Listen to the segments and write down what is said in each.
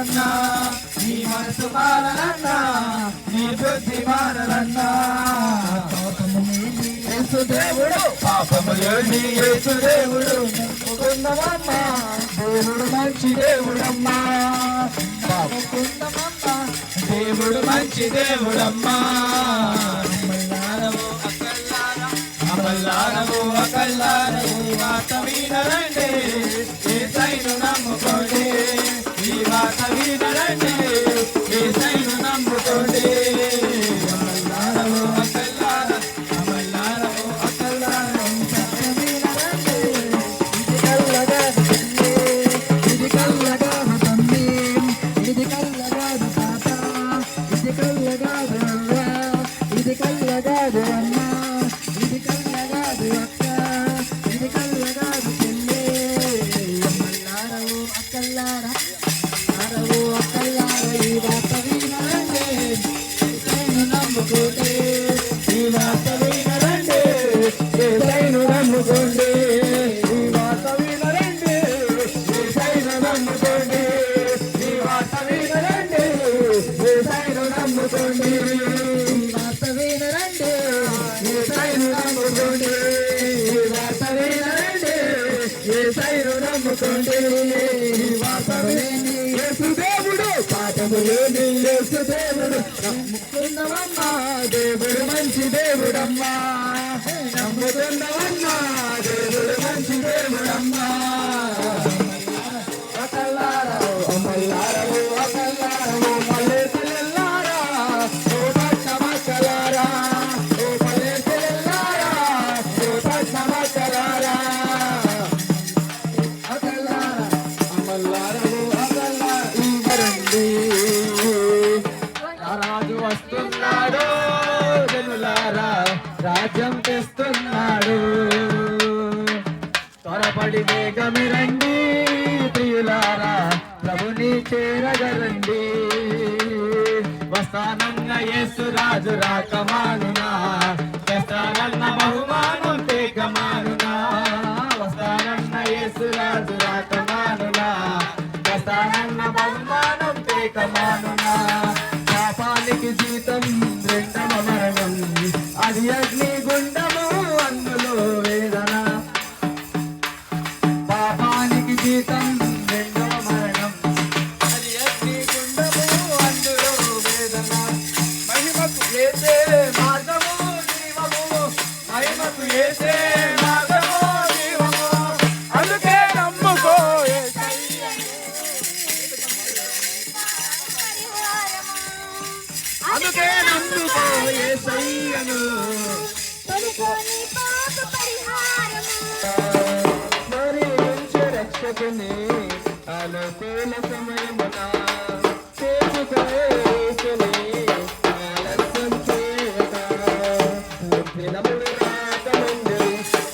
మారాలన్నా, నీ మనసు మారాలన్నా, నీ బుద్ధి మారాలన్నా. యేసుదేవుడు పాపము లేని యేసుదేవుడు నమ్ముకున్నవమ్మా, దేవుడు మంచి దేవుడమ్మా. నమ్ముకున్నవమ్మా, దేవుడు మంచి దేవుడమ్మా. అమల్లారము అకల్లారము వాత వినరండి, యేసయ్యను నమ్ముకోండి. ఈ వాత వినరండి, యేసయ్యను నమ్ముకోండి. అమల్లారము అకల్లార అమల్లారము అకల్లారము వాత వినరండి. ఇది కల్లగాదు తమ్మి, ఇది కల్లగాదు తాత, ఇది కల్లగాదు అవ్వ, ఇది కల్లగాదు అన్న, ఇది కల్లగాదు అక్క, ఇది కల్లగాదు చెల్లె. అమ్మల్లారవు అక్కల్లార అరవు అక్కల్లార ఈ వాత వినరండి, యేసయ్యను నమ్ముకోండి. ఈ వాత వినరండి, యేసయ్యను నమ్ముకోండి. ఈ వాత వినరండి, యేసయ్యను నమ్ముకోండి. ఈ వాత వినరండి, యేసయ్యను నమ్ముకోండి. ఈ వాత వినరండి, యేసయ్యను నమ్ముకోండి. ఈ వాత వినరండి, యేసయ్యను నమ్ముకోండి. ఈ వాత విని యేసుదేవుడు పాపము లేని యేసుదేవుడు నమ్ముకున్నవమ్మా, దేవుడు మంచి దేవుడమ్మా. నమ్ముకున్నవమ్మా, దేవుడు మంచి దేవుడమ్మా. అకల్లారవు అమల్లారవు అకల్లారవు మల్లేసెల్లారా, ఓ పట్టమక్కలారా, ఓ మల్లేసెల్లారా, ఓ పట్టమక్కలారా. అకల్లార అమల్లారవు అకల్లారు రండి, రాజు వస్తున్నాడు జనులారా, రాజ్యం తెస్తున్నాడు. త్వరపడి వేగమి రండి ప్రియులారా, ప్రభుని చేరగరండి. వస్తానన్న యేసు రాజు రాకమానునా, తెస్తానన్న బహుమానం తేకమానునా. వస్తానన్న యేసు రాజు రాకమానునా, తెస్తానన్న బహుమానం తేకమానునా. పాపానికి జీతం రెండవ మరణం, అది అగ్ని గుండము అందులో వేదన. పాపానికి జీతం రెండవ మరణం, అది అగ్ని గుండము అందులో వేదన. మహిమకు యేసే మార్గము జీవము, మహిమకు యేసే మార్గము జీవము. అందుకే నమ్ముకో యేసయ్యను, అందుకే నమ్ముకో యేసయ్యను. స్మరించు రక్షకుని అనుకూల సమయమున, చేసుకో యేసుని ఆలస్యం చేయక. దినములు రాకముందు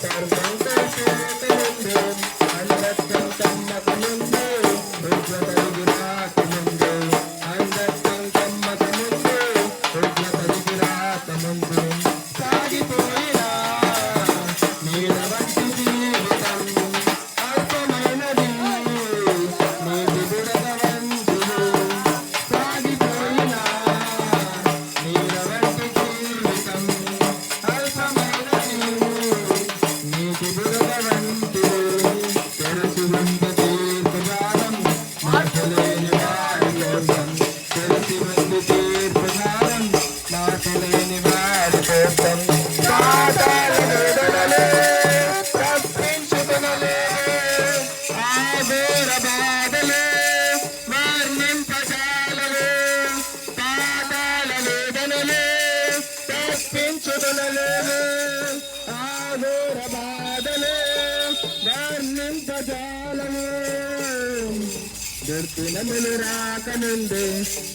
సర్వంతో చేతముందు, అందత్తం తమ్మకముందు రుద్రతరుగు రాకముందు, అందత్తం తమ్మకముందు రుద్రతరుగు రాకముందు. సాగిపోయినా నీల వంటి జీవితం అల్పమైనది, నీటి బుడగ వంటిది. సాగిపోయినా నీల వంటి జీవితం అల్పమైనది, నీటి బుడగ వంటిది. తెరచి ఉంది తీర్పు ద్వారం, మార్చలేని వారి కోసం. తెరచి ఉంది తీర్పు ద్వారం, మార్చలేని వారి కోసం. పాతాళ వేదనలే తప్పించుకొనలే, ఆ ఘోర బాధలే వర్ణింపజాలలే. పాతాళ వేదనలే తప్పించుకొనలే, ఆ ఘోర బాధలే వర్ణింపజాలలే. దినములు రాకముందు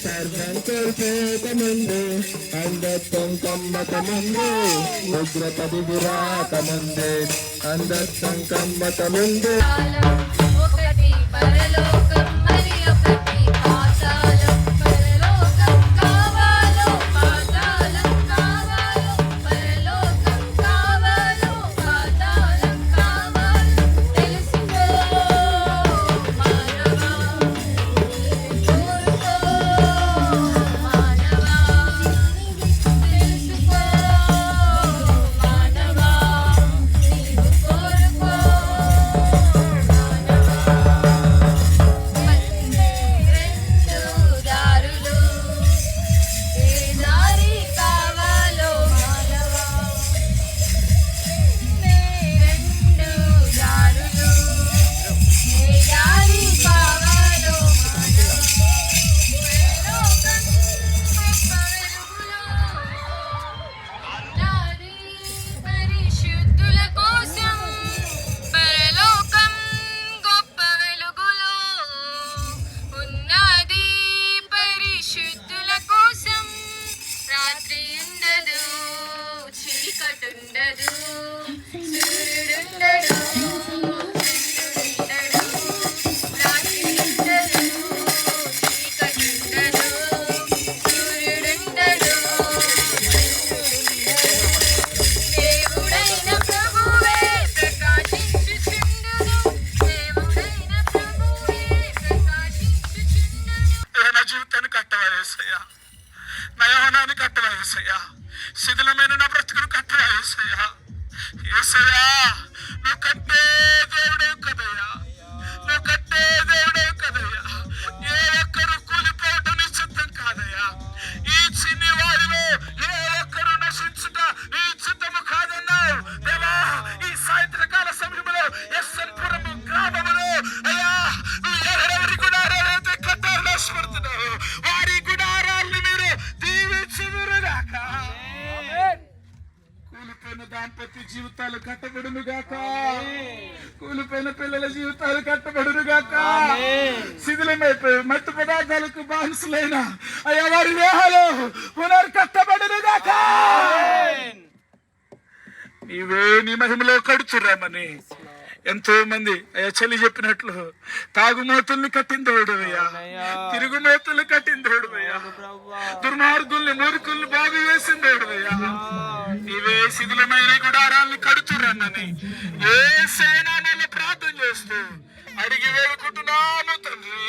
సర్వం కోల్పోకముందు, అందత్వం కమ్మకముందు ఉగ్రత దిగి రాకముందు, అందత్వం కమ్మకముందు. ఒకటి పరలోకం మరి ఒకటి పాతాళం. పరలోకం కావాలో పాతాళం కావాలో, పరలోకం కావాలో పాతాళం కావాలో. తెలుసుకో మానవా, కట్టవా యేసయ్యా, నా యవ్వనాన్ని కట్టవా యేసయ్యా, శిథిలమైన నా బ్రతుకును కట్టవా యేసయ్యా. యేసయ్యా నువ్వు కట్టే దేవుడే కదయ్యా, నువ్వు కట్టే దేవుడే కదయ్యా. ఏ ఒక్కరు కూలిపోవటం నీ చిత్తం కాదయ్యా. ఈ చిన్ని వారిలో ఏ ఒక్కరు నశించుట నీ చిత్తము కాదన్నావు దేవా. ఈ సాయంత్రకాల సమయంలో ఎస్ఎన్పురము గ్రామములో అయ్యా నువ్వు ఎవరెవరి గుడారాలైతే కట్టారు నష్టపడుతున్నావు వారి గుడారాలను మీరు దీవించుదురుగాక. కూలిపోయిన దాంపత్య జీవితాలు కట్టబడును గాక, కూలిపోయిన పిల్లల జీవితాలు కట్టబడును గాక. శిథిలమైపోయి మట్టి పదార్థాలకు బానిసలైన అయ్యా వారి దేహాలు పునర్కట్టబడును గాక. నీవే నీ మహిమలో కడుచురామని ఎంతో మంది అయ్యా చలి చెప్పినట్లు తాగుమోతుల్ని కట్టిందోడు అయ్యా, తిరుగుమోతుల్ని కట్టిందోడు అయ్యా, దుర్మార్గుల్ని మూర్ఖుల్ని బాగు వేసిందోడు అయ్యా. నీవే శిథిలమైన గుడారాల్ని కడుచురమ్మని ఏ సేనాన్ని ప్రార్థన చేస్తూ అడిగి వేడుకుంటున్నాను తండ్రి.